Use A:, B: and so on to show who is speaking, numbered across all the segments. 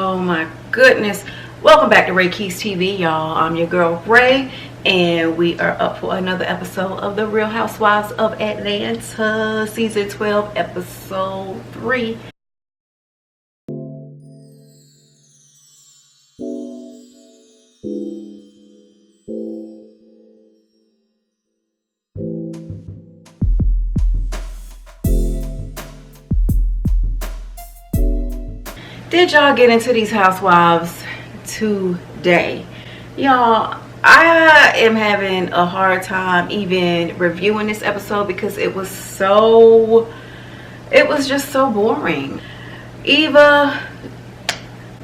A: Oh my goodness. Welcome back to Raye Keys TV, y'all. I'm your girl Raye, and we are up for another episode of The Real Housewives of Atlanta, season 12, episode 3. Did y'all get into these housewives today? Y'all, I am having a hard time even reviewing this episode because it was just so boring. Eva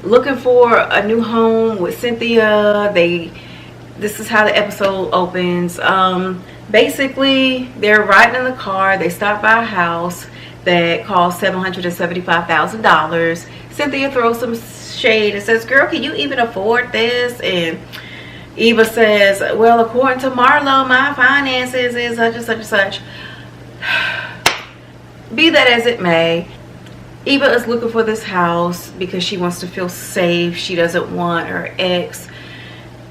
A: looking for a new home with Cynthia. This is how the episode opens. Basically, they're riding in the car. They stop by a house that costs $775,000. Cynthia throws some shade and says, girl, can you even afford this? And Eva says, well, according to Marlo, my finances is such and such and such. Be that as it may, Eva is looking for this house because she wants to feel safe. She doesn't want her ex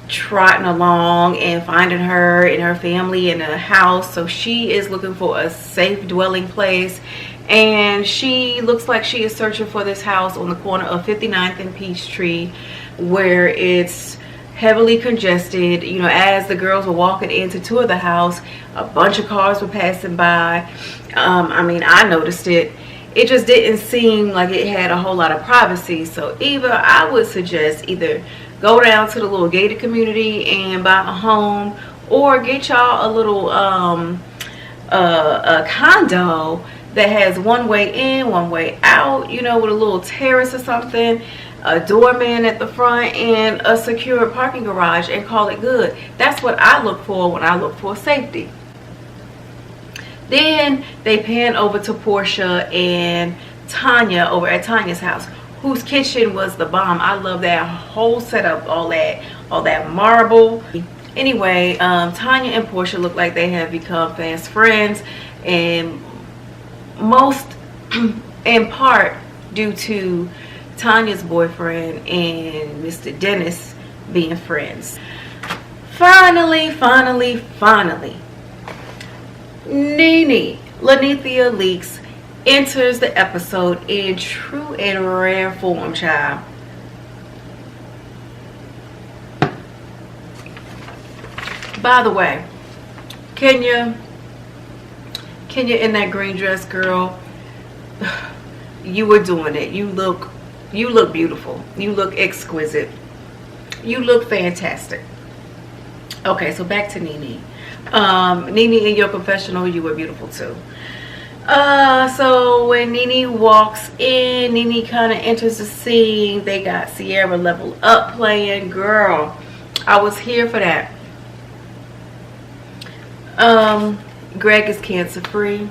A: trotting along and finding her and her family in a house. So she is looking for a safe dwelling place. And she looks like she is searching for this house on the corner of 59th and Peachtree, where it's heavily congested. You know, as the girls were walking in to tour the house, a bunch of cars were passing by. I mean, I noticed it. It just didn't seem like it had a whole lot of privacy. So Eva, I would suggest either go down to the little gated community and buy a home, or get y'all a little a condo that has one way in, one way out, you know, with a little terrace or something, a doorman at the front, and a secure parking garage, and call it good. That's what I look for when I look for safety. Then they pan over to Porsha and Tanya over at Tanya's house, whose kitchen was the bomb. I love that whole setup, all that marble. Anyway, Tanya and Porsha look like they have become fast friends, and most in part due to Tanya's boyfriend and Mr. Dennis being friends. Finally, Nene Lanithia Leaks enters the episode in true and rare form, child. By the way, Kenya in that green dress, girl, you were doing it. You look beautiful. You look exquisite. You look fantastic. Okay, so back to Nene. Nene, in your confessional, you were beautiful too. So when Nene walks in, Nene kind of enters the scene. They got Sierra Level Up playing. Girl, I was here for that. Gregg is cancer free.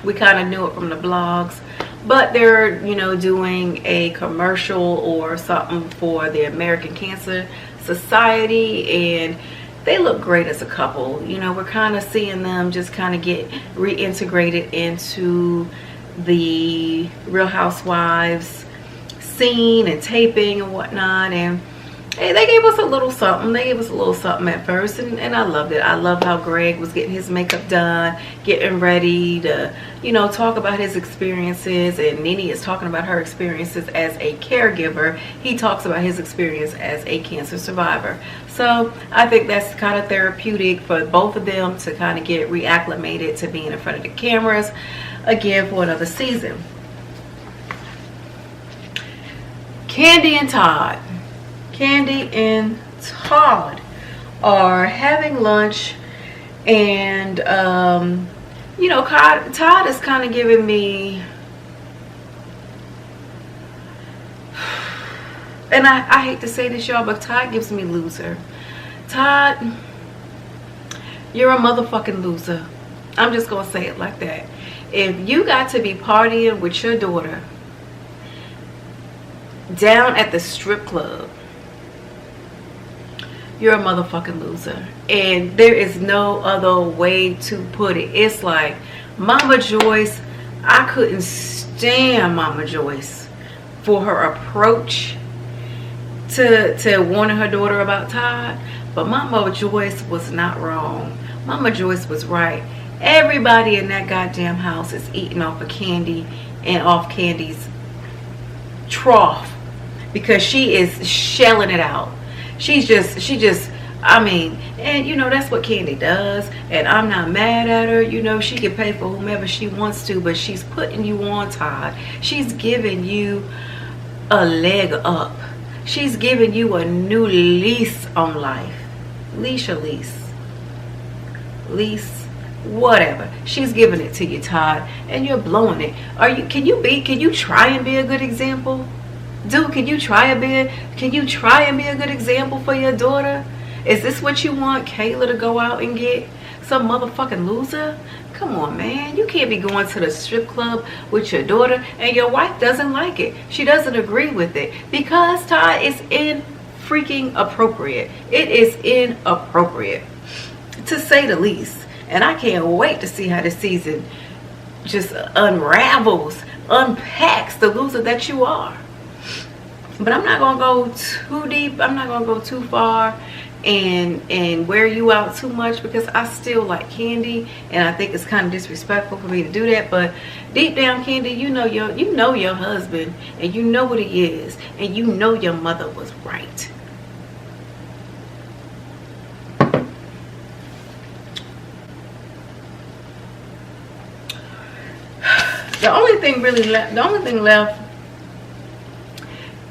A: We kind of knew it from the blogs, but they're, you know, doing a commercial or something for the American Cancer Society, and they look great as a couple. You know, we're kind of seeing them just kind of get reintegrated into the Real Housewives scene and taping and whatnot, and hey, they gave us a little something. They gave us a little something at first, and I loved it. I love how Gregg was getting his makeup done, getting ready to, you know, talk about his experiences, and Nene is talking about her experiences as a caregiver. He talks about his experience as a cancer survivor. So I think that's kind of therapeutic for both of them to kind of get reacclimated to being in front of the cameras again for another season. KANDI and Todd. KANDI and Todd are having lunch, and you know, Todd is kind of giving me, and I hate to say this, y'all, but Todd gives me loser. Todd, you're a motherfucking loser. I'm just gonna say it like that. If you got to be partying with your daughter down at the strip club, you're a motherfucking loser. And there is no other way to put it. It's like Mama Joyce, I couldn't stand Mama Joyce for her approach to warning her daughter about Todd. But Mama Joyce was not wrong. Mama Joyce was right. Everybody in that goddamn house is eating off of Kandi and off Kandi's trough, because she is shelling it out. She just, I mean, and you know, that's what Kandi does, and I'm not mad at her. You know, she can pay for whomever she wants to, but she's putting you on, Todd. She's giving you a leg up. She's giving you a new lease on life. Leash or lease? Lease, whatever. She's giving it to you, Todd, and you're blowing it. Can you try and be a good example? Dude, can you try and be a good example for your daughter? Is this what you want Kayla to go out and get? Some motherfucking loser? Come on, man. You can't be going to the strip club with your daughter and your wife doesn't like it. She doesn't agree with it. Because, Todd, it's freaking appropriate. It is inappropriate, to say the least. And I can't wait to see how this season just unravels, unpacks the loser that you are. But I'm not going to go too deep. I'm not going to go too far and wear you out too much, because I still like Kandi, and I think it's kind of disrespectful for me to do that. But deep down, Kandi, you know your husband, and you know what he is, and you know your mother was right. The only thing left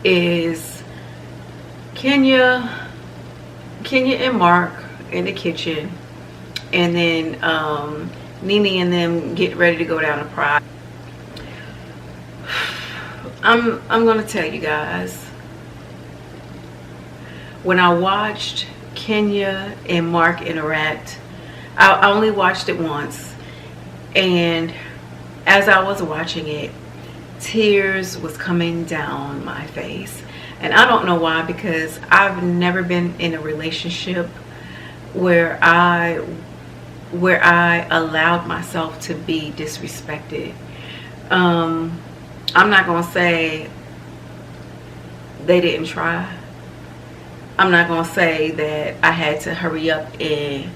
A: is Kenya and Marc in the kitchen, and then Nene and them get ready to go down to Pride. I'm gonna tell you guys, when I watched Kenya and Marc interact, I only watched it once, and as I was watching it, tears was coming down my face. And I don't know why, because I've never been in a relationship where I allowed myself to be disrespected. I'm not gonna say they didn't try. I'm not gonna say that I had to hurry up and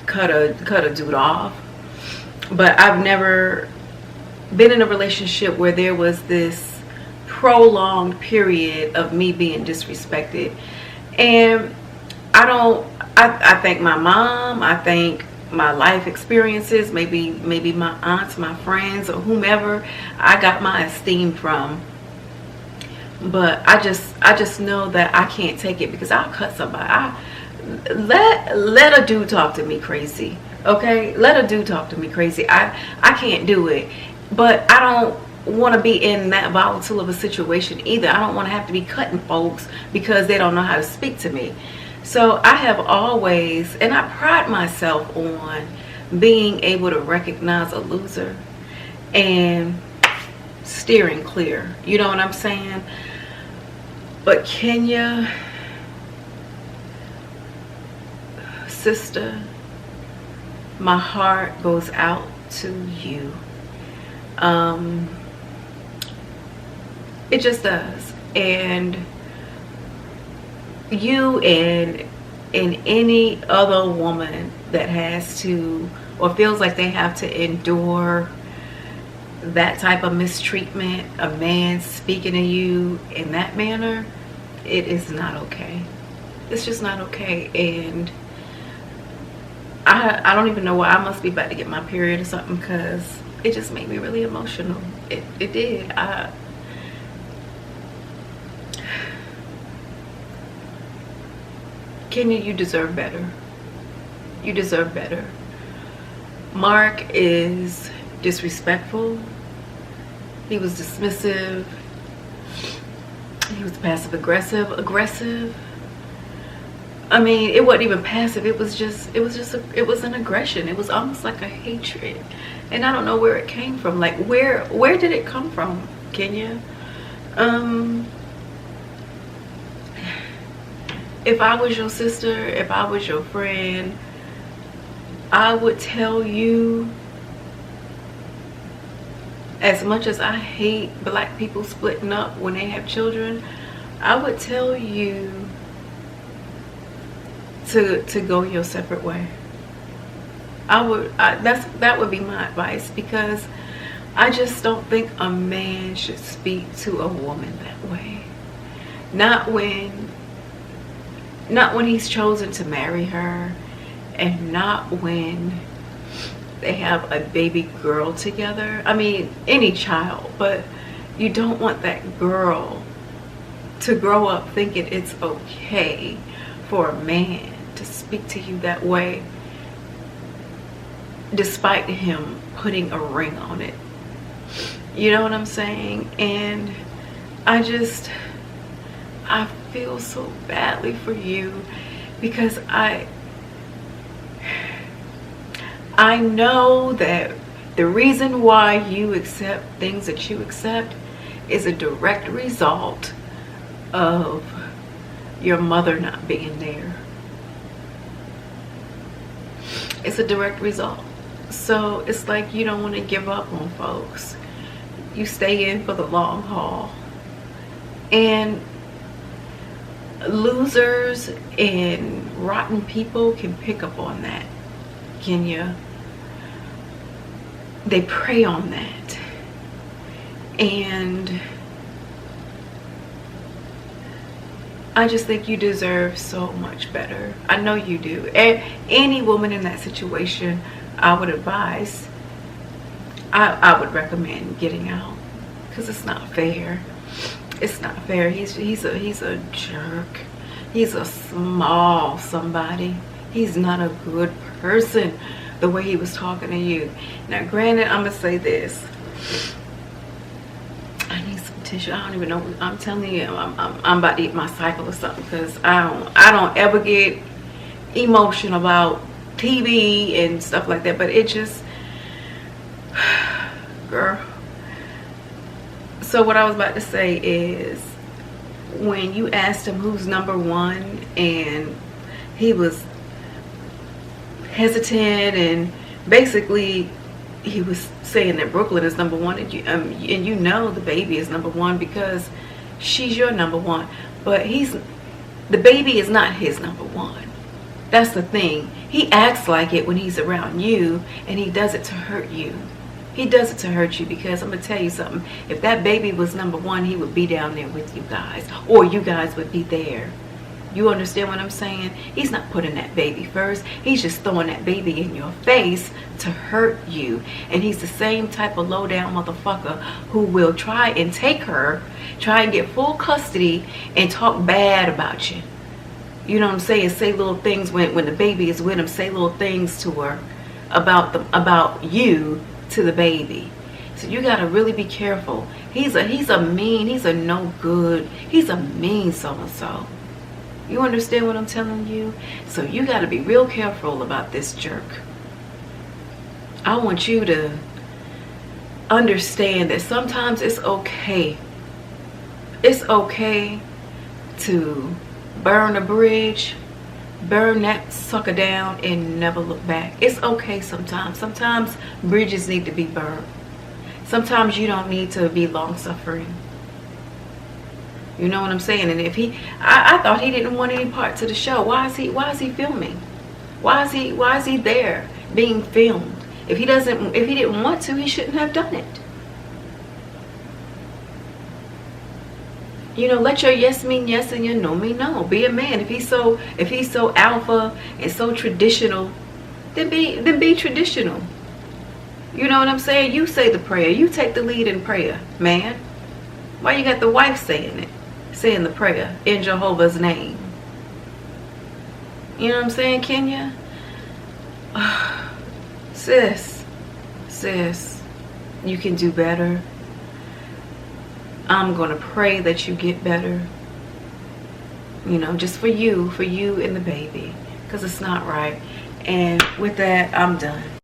A: cut a dude off. But I've never been in a relationship where there was this prolonged period of me being disrespected. And I thank my mom, I thank my life experiences, maybe my aunts, my friends, or whomever I got my esteem from. But I just know that I can't take it, because I'll cut somebody. Let a dude talk to me crazy, okay? Let a dude talk to me crazy. I can't do it. But I don't want to be in that volatile of a situation either. I don't want to have to be cutting folks because they don't know how to speak to me. So I have always, and I pride myself on being able to recognize a loser and steering clear. You know what I'm saying? But Kenya, sister, my heart goes out to you. It just does. And you and any other woman that has to, or feels like they have to endure that type of mistreatment, a man speaking to you in that manner, it is not okay. It's just not okay. And I don't even know why. I must be about to get my period or something, because it just made me really emotional. It did. Kenya, you deserve better. You deserve better. Marc is disrespectful. He was dismissive. He was passive aggressive. I mean, it wasn't even passive. It was an aggression. It was almost like a hatred. And I don't know where it came from. Like, where did it come from, Kenya? If I was your sister, if I was your friend, I would tell you as much as I hate black people splitting up when they have children, I would tell you to go your separate way. That would be my advice, because I just don't think a man should speak to a woman that way. Not when he's chosen to marry her, and not when they have a baby girl together. I mean, any child, but you don't want that girl to grow up thinking it's okay for a man to speak to you that way, despite him putting a ring on it. You know what I'm saying? And I feel so badly for you, because I know that the reason why you accept things that you accept is a direct result of your mother not being there. It's a direct result. So it's like you don't want to give up on folks. You stay in for the long haul. And losers and rotten people can pick up on that, Kenya. They prey on that. And I just think you deserve so much better. I know you do. Any woman in that situation, I would advise, I would recommend getting out, because it's not fair. It's not fair. He's a jerk. He's a small somebody. He's not a good person the way he was talking to you. Now granted, I'm gonna say this. I need some tissue. I don't even know. I'm telling you, I'm about to eat my cycle or something, because I don't ever get emotional about TV and stuff like that, but it just, girl. So what I was about to say is, when you asked him who's number one, and he was hesitant, and basically he was saying that Brooklyn is number one, and you know the baby is number one because she's your number one, but the baby is not his number one. That's the thing. He acts like it when he's around you, and he does it to hurt you. He does it to hurt you, because I'm going to tell you something. If that baby was number one, he would be down there with you guys, or you guys would be there. You understand what I'm saying? He's not putting that baby first. He's just throwing that baby in your face to hurt you. And he's the same type of low down motherfucker who will try and take her, try and get full custody, and talk bad about you. You know what I'm saying? Say little things when the baby is with him. Say little things to her about you to the baby. So you got to really be careful. He's a no good, he's a mean so-and-so. You understand what I'm telling you? So you got to be real careful about this jerk. I want you to understand that sometimes it's okay. It's okay to burn a bridge, burn that sucker down, and never look back. It's okay sometimes. Sometimes bridges need to be burned. Sometimes you don't need to be long-suffering. You know what I'm saying? And if I thought he didn't want any parts of the show. Why is he filming? Why is he there being filmed? If he didn't want to, he shouldn't have done it. You know, let your yes mean yes and your no mean no. Be a man. If he's so alpha and so traditional, then be traditional. You know what I'm saying? You say the prayer. You take the lead in prayer, man. Why you got the wife saying it? Saying the prayer in Jehovah's name. You know what I'm saying, Kenya? Sis, you can do better. I'm going to pray that you get better. You know, just for you and the baby. Because it's not right. And with that, I'm done.